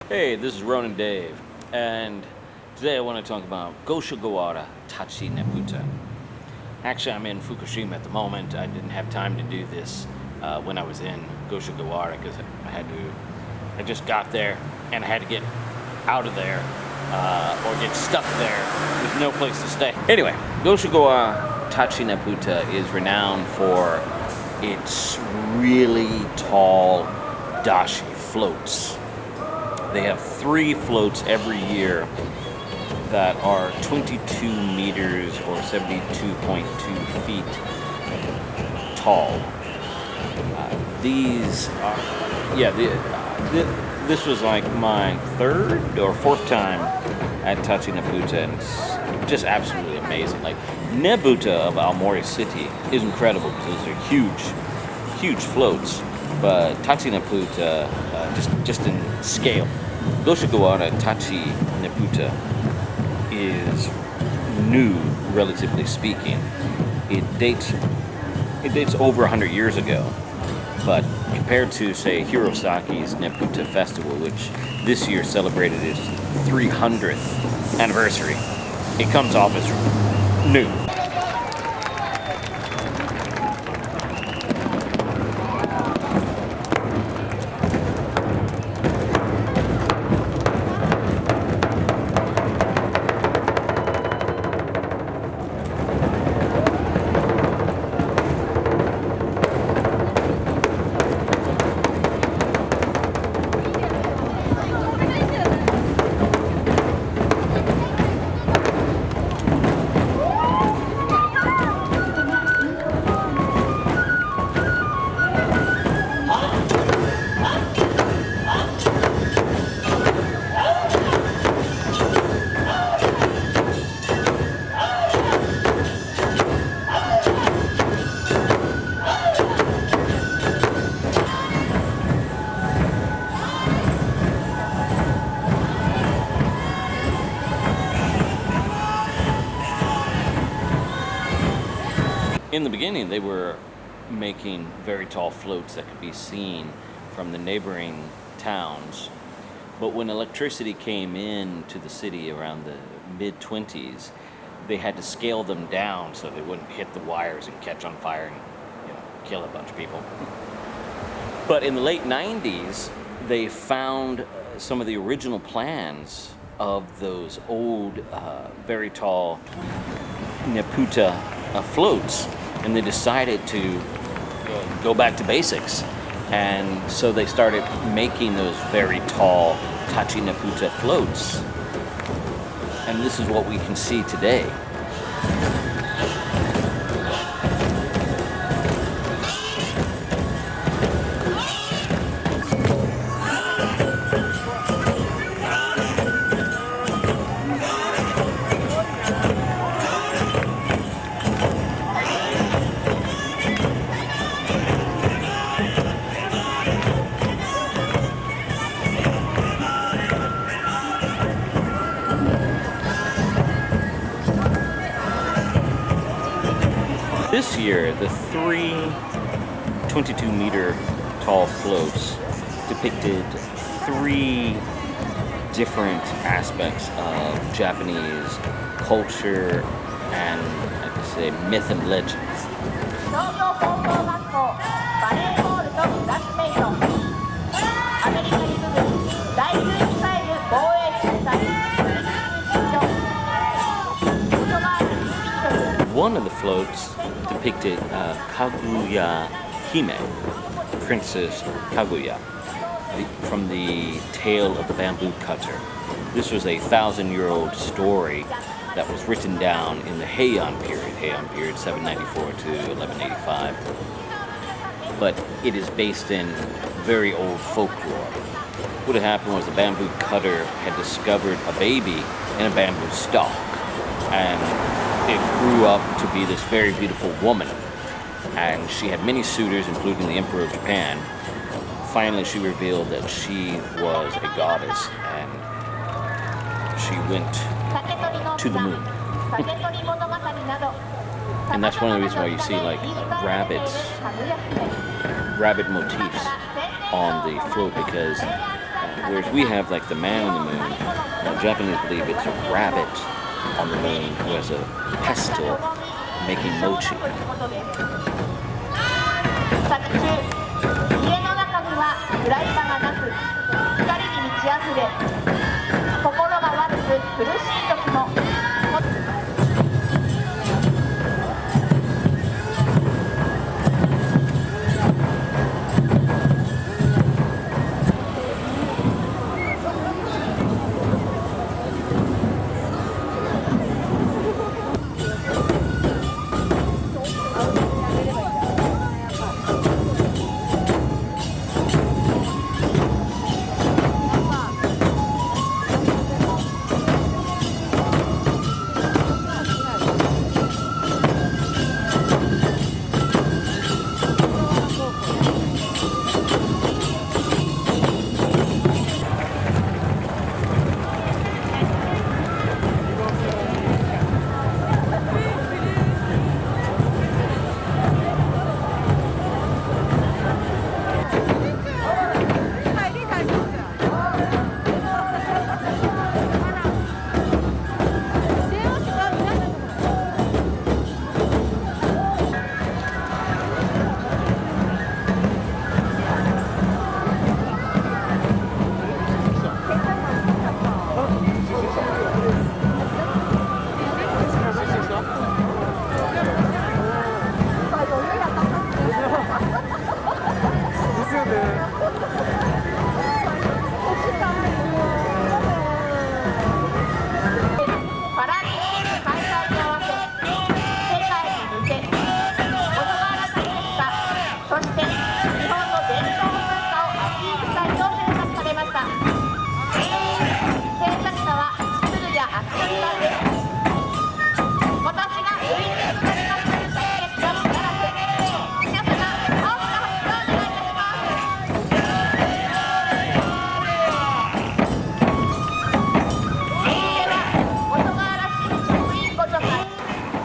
Hey, this is Ronan Dave, and today I want to talk about Goshogawara Tachi Neputa. Actually, I'm in Fukushima at the moment. I didn't have time to do this when I was in Goshogawara because I just got there and I had to get out of there or get stuck there with no place to stay. Anyway, Goshogawara Tachi Neputa is renowned for its really tall dashi floats. They have 3 floats every year that are 22 meters or 72.2 feet tall. These are, this was like my 3rd or 4th time at Tachi Neputa, and it's just absolutely amazing. Like, Nebuta of Aomori City is incredible because those are huge floats. But Tachi Neputa, just in scale. Goshogawara Tachi Neputa is new, relatively speaking. It dates over 100 years ago, but compared to, say, Hirosaki's Nebuta Festival, which this year celebrated its 300th anniversary, it comes off as new. In the beginning, they were making very tall floats that could be seen from the neighboring towns. But when electricity came in to the city around the mid-20s, they had to scale them down so they wouldn't hit the wires and catch on fire and kill a bunch of people. But in the late 90s, they found some of the original plans of those old, very tall Neputa floats, and they decided to go back to basics. And so they started making those very tall Tachi Neputa floats. And this is what we can see today. This year, the 3 22-meter tall floats depicted 3 different aspects of Japanese culture and, I could say, myth and legend. One of the floats depicted Kaguya Hime, Princess Kaguya, from the Tale of the Bamboo Cutter. This was a 1,000-year-old story that was written down in the Heian period 794 to 1185. But it is based in very old folklore. What had happened was the bamboo cutter had discovered a baby in a bamboo stalk, and it grew up to be this very beautiful woman, and she had many suitors, including the Emperor of Japan. Finally, she revealed that she was a goddess, and she went to the moon. And that's one of the reasons why you see like rabbit motifs on the float, because Whereas we have like the man on the moon. Japanese believe it's a rabbit on the moon who has a pestle making mochi. 作中、家の中にはフライパンがなく、光に満ち溢れ、心が悪く苦しい時も。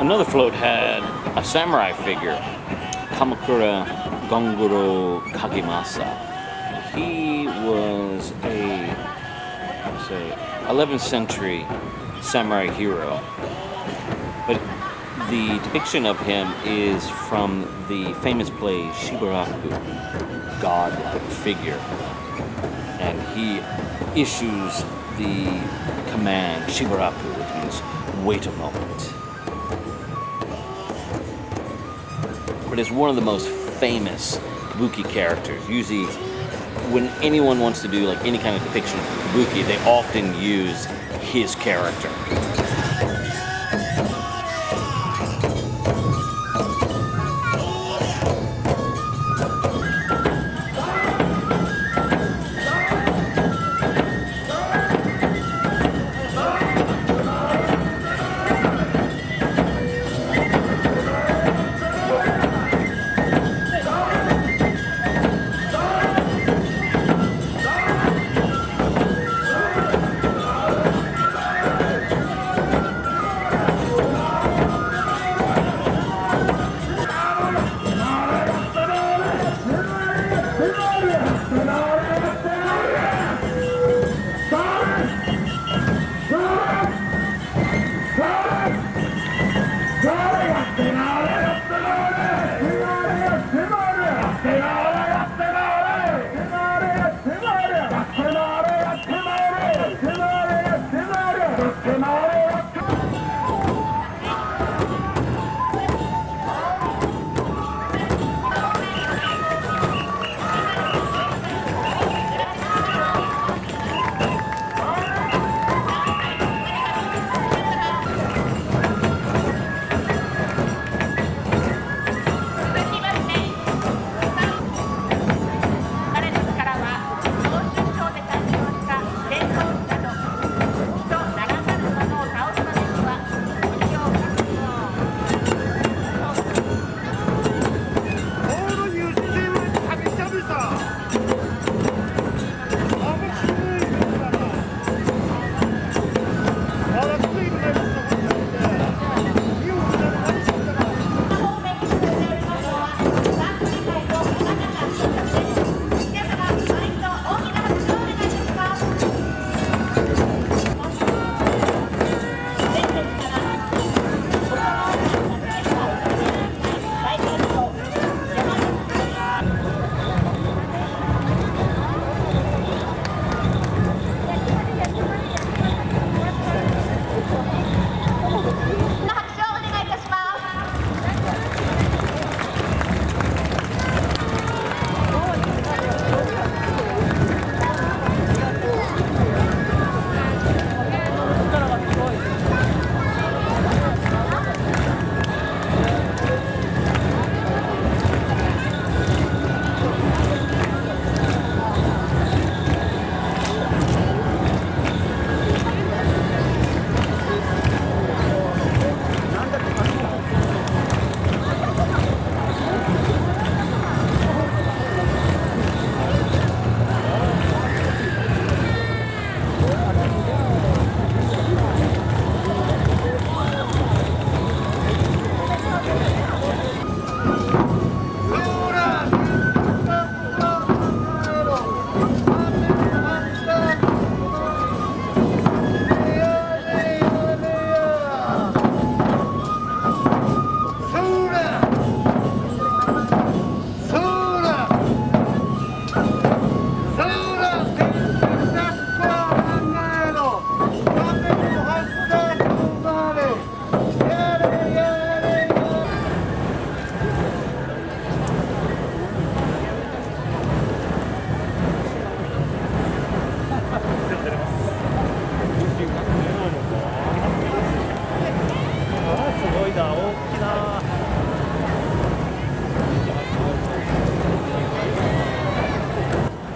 Another float had a samurai figure, Kamakura Gongoro Kagemasa. He was a 11th century samurai hero, but the depiction of him is from the famous play Shibaraku, godlike figure, and he issues the command Shibaraku, which means wait a moment. But it's one of the most famous Kabuki characters. Usually, when anyone wants to do like any kind of depiction of Kabuki, they often use his character.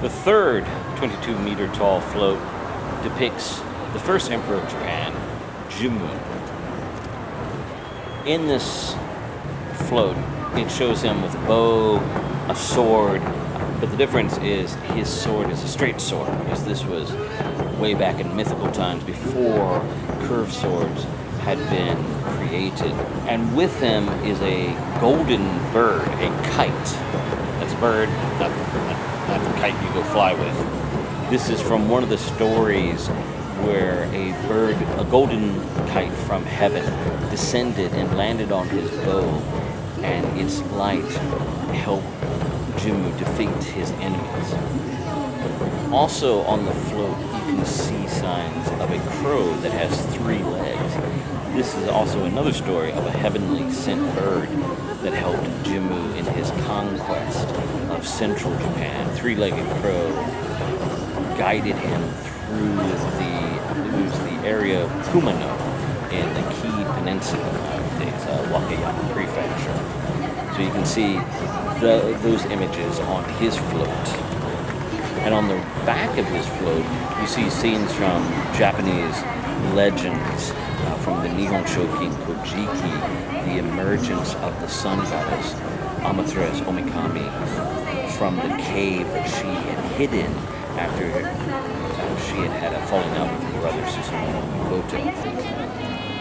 The third 22-meter tall float depicts the first emperor of Japan, Jimmu. In this float, it shows him with a bow, a sword, but the difference is his sword is a straight sword, because this was way back in mythical times before curved swords had been created. And with him is a golden bird, a kite. That's a bird, not the kite you go fly with. This is from one of the stories where a bird, a golden kite from heaven, descended and landed on his bow, and its light helped Jimmu defeat his enemies. Also on the float, you can see signs of a crow that has 3 legs. This is also another story of a heavenly sent bird that helped Jimmu in his conquest of central Japan. 3-legged crow guided him through the area of Kumano in the Kii Peninsula, nowadays Wakayama Prefecture. So you can see those images on his float. And on the back of his float, you see scenes from Japanese legends, from the Nihon Shokin Kojiki, the emergence of the sun goddess, Amaterasu Omikami, from the cave that she had hidden after she had had a falling out with her brother Susanoo Mikoto.